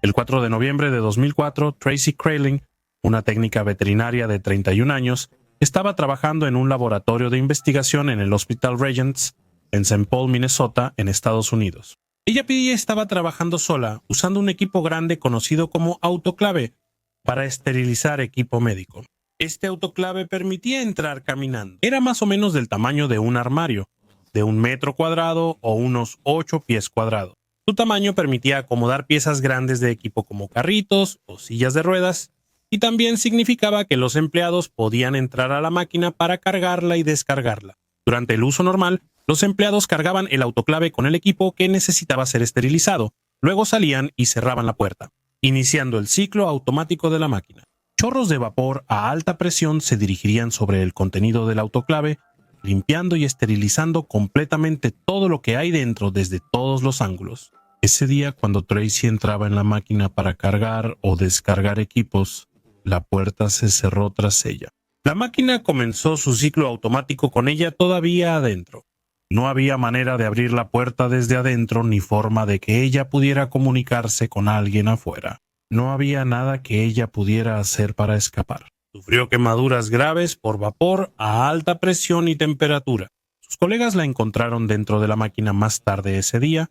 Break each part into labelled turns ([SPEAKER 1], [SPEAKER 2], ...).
[SPEAKER 1] El 4 de noviembre de 2004, Tracy Kraling, una técnica veterinaria de 31 años, estaba trabajando en un laboratorio de investigación en el Hospital Regents, en St. Paul, Minnesota, en Estados Unidos. Ella estaba trabajando sola, usando un equipo grande conocido como autoclave para esterilizar equipo médico. Este autoclave permitía entrar caminando. Era más o menos del tamaño de un armario, de 1 metro cuadrado o unos 8 pies cuadrados. Su tamaño permitía acomodar piezas grandes de equipo como carritos o sillas de ruedas, y también significaba que los empleados podían entrar a la máquina para cargarla y descargarla. Durante el uso normal, los empleados cargaban el autoclave con el equipo que necesitaba ser esterilizado, luego salían y cerraban la puerta, iniciando el ciclo automático de la máquina. Chorros de vapor a alta presión se dirigirían sobre el contenido del autoclave, limpiando y esterilizando completamente todo lo que hay dentro desde todos los ángulos. Ese día, cuando Tracy entraba en la máquina para cargar o descargar equipos, la puerta se cerró tras ella. La máquina comenzó su ciclo automático con ella todavía adentro. No había manera de abrir la puerta desde adentro ni forma de que ella pudiera comunicarse con alguien afuera. No había nada que ella pudiera hacer para escapar. Sufrió quemaduras graves por vapor a alta presión y temperatura. Sus colegas la encontraron dentro de la máquina más tarde ese día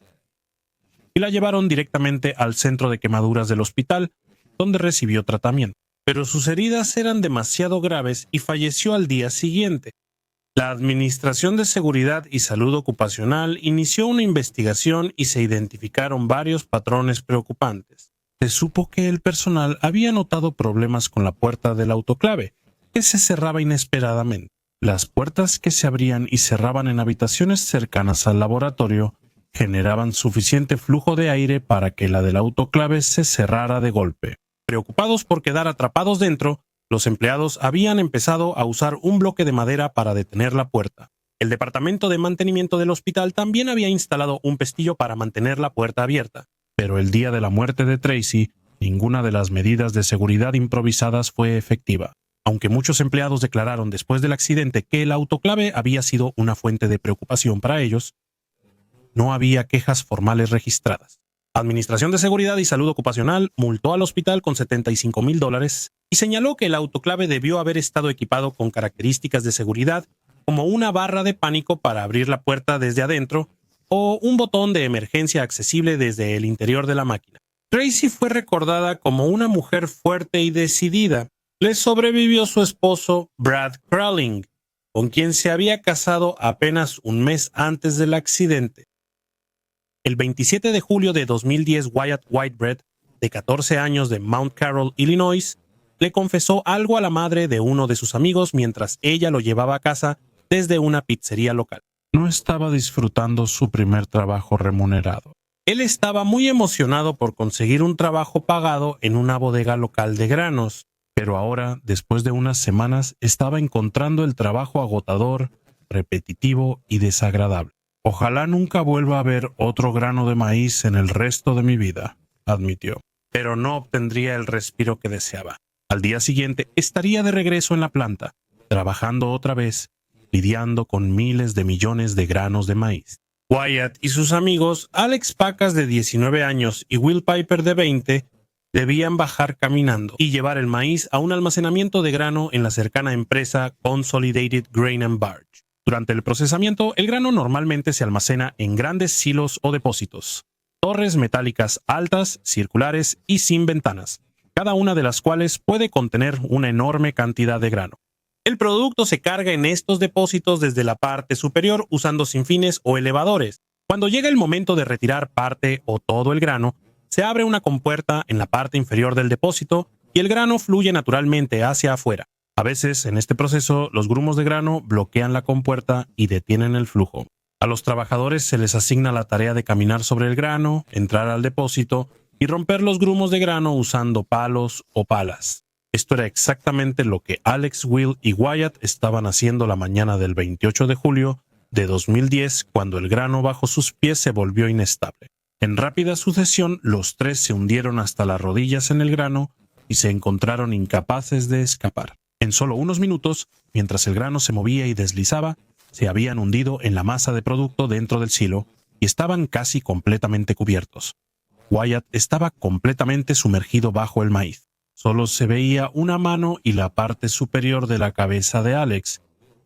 [SPEAKER 1] y la llevaron directamente al centro de quemaduras del hospital, donde recibió tratamiento. Pero sus heridas eran demasiado graves y falleció al día siguiente. La Administración de Seguridad y Salud Ocupacional inició una investigación y se identificaron varios patrones preocupantes. Se supo que el personal había notado problemas con la puerta del autoclave, que se cerraba inesperadamente. Las puertas que se abrían y cerraban en habitaciones cercanas al laboratorio generaban suficiente flujo de aire para que la del autoclave se cerrara de golpe. Preocupados por quedar atrapados dentro, los empleados habían empezado a usar un bloque de madera para detener la puerta. El departamento de mantenimiento del hospital también había instalado un pestillo para mantener la puerta abierta. Pero el día de la muerte de Tracy, ninguna de las medidas de seguridad improvisadas fue efectiva. Aunque muchos empleados declararon después del accidente que el autoclave había sido una fuente de preocupación para ellos, no había quejas formales registradas. Administración de Seguridad y Salud Ocupacional multó al hospital con $75,000 y señaló que el autoclave debió haber estado equipado con características de seguridad como una barra de pánico para abrir la puerta desde adentro o un botón de emergencia accesible desde el interior de la máquina. Tracy fue recordada como una mujer fuerte y decidida. Le sobrevivió su esposo, Brad Kraling, con quien se había casado apenas un mes antes del accidente. El 27 de julio de 2010, Wyatt Whitebread, de 14 años de Mount Carroll, Illinois, le confesó algo a la madre de uno de sus amigos mientras ella lo llevaba a casa desde una pizzería local. No estaba disfrutando su primer trabajo remunerado. Él estaba muy emocionado por conseguir un trabajo pagado en una bodega local de granos, pero ahora, después de unas semanas, estaba encontrando el trabajo agotador, repetitivo y desagradable. Ojalá nunca vuelva a ver otro grano de maíz en el resto de mi vida, admitió, pero no obtendría el respiro que deseaba. Al día siguiente estaría de regreso en la planta, trabajando otra vez, lidiando con miles de millones de granos de maíz. Wyatt y sus amigos, Alex Pacas de 19 años y Will Piper de 20, debían bajar caminando y llevar el maíz a un almacenamiento de grano en la cercana empresa Consolidated Grain and Barge. Durante el procesamiento, el grano normalmente se almacena en grandes silos o depósitos, torres metálicas altas, circulares y sin ventanas, cada una de las cuales puede contener una enorme cantidad de grano. El producto se carga en estos depósitos desde la parte superior usando sinfines o elevadores. Cuando llega el momento de retirar parte o todo el grano, se abre una compuerta en la parte inferior del depósito y el grano fluye naturalmente hacia afuera. A veces, en este proceso, los grumos de grano bloquean la compuerta y detienen el flujo. A los trabajadores se les asigna la tarea de caminar sobre el grano, entrar al depósito y romper los grumos de grano usando palos o palas. Esto era exactamente lo que Alex, Will y Wyatt estaban haciendo la mañana del 28 de julio de 2010 cuando el grano bajo sus pies se volvió inestable. En rápida sucesión, los tres se hundieron hasta las rodillas en el grano y se encontraron incapaces de escapar. En solo unos minutos, mientras el grano se movía y deslizaba, se habían hundido en la masa de producto dentro del silo y estaban casi completamente cubiertos. Wyatt estaba completamente sumergido bajo el maíz. Solo se veía una mano y la parte superior de la cabeza de Alex,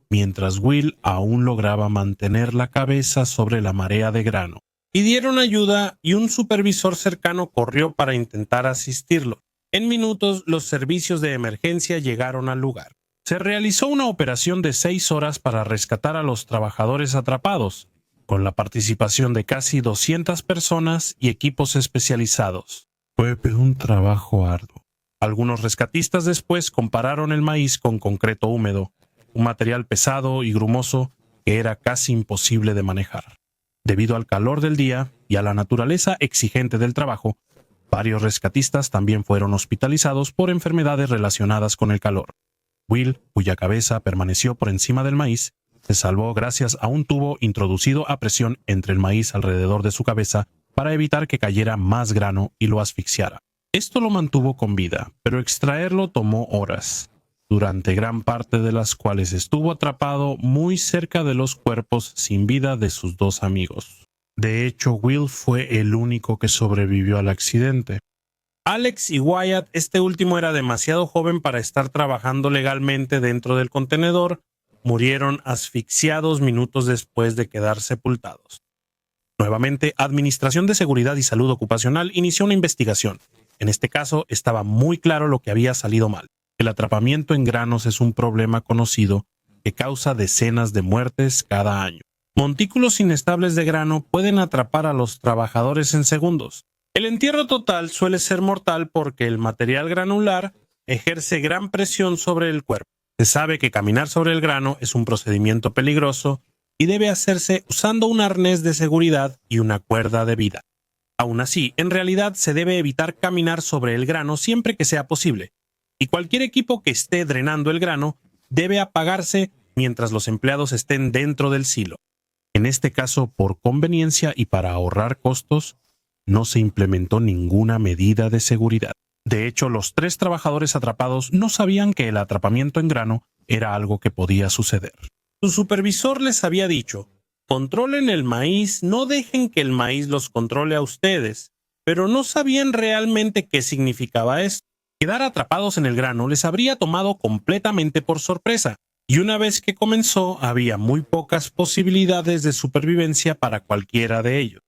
[SPEAKER 1] mientras Will aún lograba mantener la cabeza sobre la marea de grano. Pidieron ayuda y un supervisor cercano corrió para intentar asistirlo. En minutos, los servicios de emergencia llegaron al lugar. Se realizó una operación de 6 horas para rescatar a los trabajadores atrapados, con la participación de casi 200 personas y equipos especializados. Fue un trabajo arduo. Algunos rescatistas después compararon el maíz con concreto húmedo, un material pesado y grumoso que era casi imposible de manejar. Debido al calor del día y a la naturaleza exigente del trabajo, varios rescatistas también fueron hospitalizados por enfermedades relacionadas con el calor. Will, cuya cabeza permaneció por encima del maíz, se salvó gracias a un tubo introducido a presión entre el maíz alrededor de su cabeza para evitar que cayera más grano y lo asfixiara. Esto lo mantuvo con vida, pero extraerlo tomó horas, durante gran parte de las cuales estuvo atrapado muy cerca de los cuerpos sin vida de sus 2 amigos. De hecho, Will fue el único que sobrevivió al accidente. Alex y Wyatt, este último era demasiado joven para estar trabajando legalmente dentro del contenedor, murieron asfixiados minutos después de quedar sepultados. Nuevamente, Administración de Seguridad y Salud Ocupacional inició una investigación. En este caso, estaba muy claro lo que había salido mal. El atrapamiento en granos es un problema conocido que causa decenas de muertes cada año. Montículos inestables de grano pueden atrapar a los trabajadores en segundos. El entierro total suele ser mortal porque el material granular ejerce gran presión sobre el cuerpo. Se sabe que caminar sobre el grano es un procedimiento peligroso y debe hacerse usando un arnés de seguridad y una cuerda de vida. Aún así, en realidad se debe evitar caminar sobre el grano siempre que sea posible, y cualquier equipo que esté drenando el grano debe apagarse mientras los empleados estén dentro del silo. En este caso, por conveniencia y para ahorrar costos, no se implementó ninguna medida de seguridad. De hecho, los 3 trabajadores atrapados no sabían que el atrapamiento en grano era algo que podía suceder. Su supervisor les había dicho: controlen el maíz, no dejen que el maíz los controle a ustedes, pero no sabían realmente qué significaba esto. Quedar atrapados en el grano les habría tomado completamente por sorpresa, y una vez que comenzó, había muy pocas posibilidades de supervivencia para cualquiera de ellos.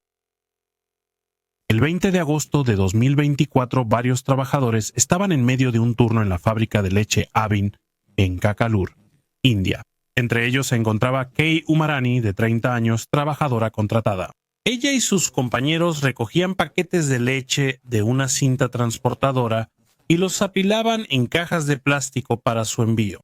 [SPEAKER 1] El 20 de agosto de 2024, varios trabajadores estaban en medio de un turno en la fábrica de leche Avin, en Kakalur, India. Entre ellos se encontraba Kay Umarani, de 30 años, trabajadora contratada. Ella y sus compañeros recogían paquetes de leche de una cinta transportadora y los apilaban en cajas de plástico para su envío.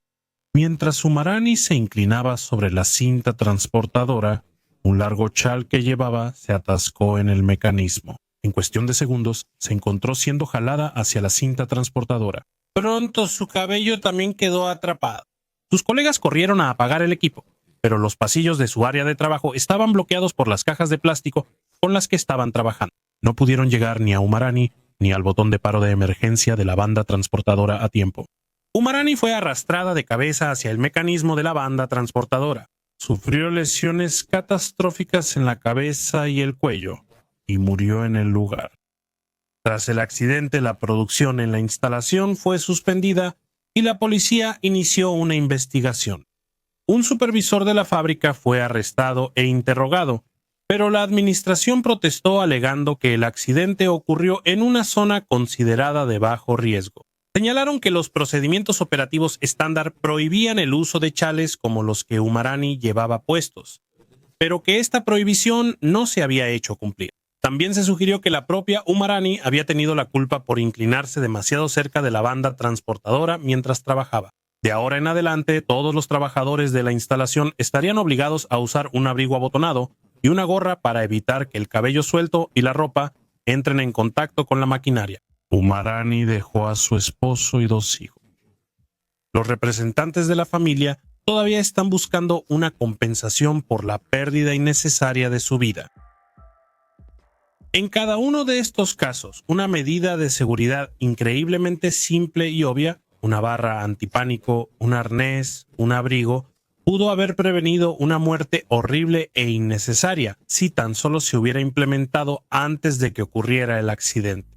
[SPEAKER 1] Mientras Umarani se inclinaba sobre la cinta transportadora, un largo chal que llevaba se atascó en el mecanismo. En cuestión de segundos, se encontró siendo jalada hacia la cinta transportadora. Pronto su cabello también quedó atrapado. Sus colegas corrieron a apagar el equipo, pero los pasillos de su área de trabajo estaban bloqueados por las cajas de plástico con las que estaban trabajando. No pudieron llegar ni a Umarani ni al botón de paro de emergencia de la banda transportadora a tiempo. Umarani fue arrastrada de cabeza hacia el mecanismo de la banda transportadora. Sufrió lesiones catastróficas en la cabeza y el cuello, y murió en el lugar. Tras el accidente, la producción en la instalación fue suspendida y la policía inició una investigación. Un supervisor de la fábrica fue arrestado e interrogado, pero la administración protestó alegando que el accidente ocurrió en una zona considerada de bajo riesgo. Señalaron que los procedimientos operativos estándar prohibían el uso de chales como los que Umarani llevaba puestos, pero que esta prohibición no se había hecho cumplir. También se sugirió que la propia Umarani había tenido la culpa por inclinarse demasiado cerca de la banda transportadora mientras trabajaba. De ahora en adelante, todos los trabajadores de la instalación estarían obligados a usar un abrigo abotonado y una gorra para evitar que el cabello suelto y la ropa entren en contacto con la maquinaria. Umarani dejó a su esposo y 2 hijos. Los representantes de la familia todavía están buscando una compensación por la pérdida innecesaria de su vida. En cada uno de estos casos, una medida de seguridad increíblemente simple y obvia, una barra antipánico, un arnés, un abrigo, pudo haber prevenido una muerte horrible e innecesaria si tan solo se hubiera implementado antes de que ocurriera el accidente.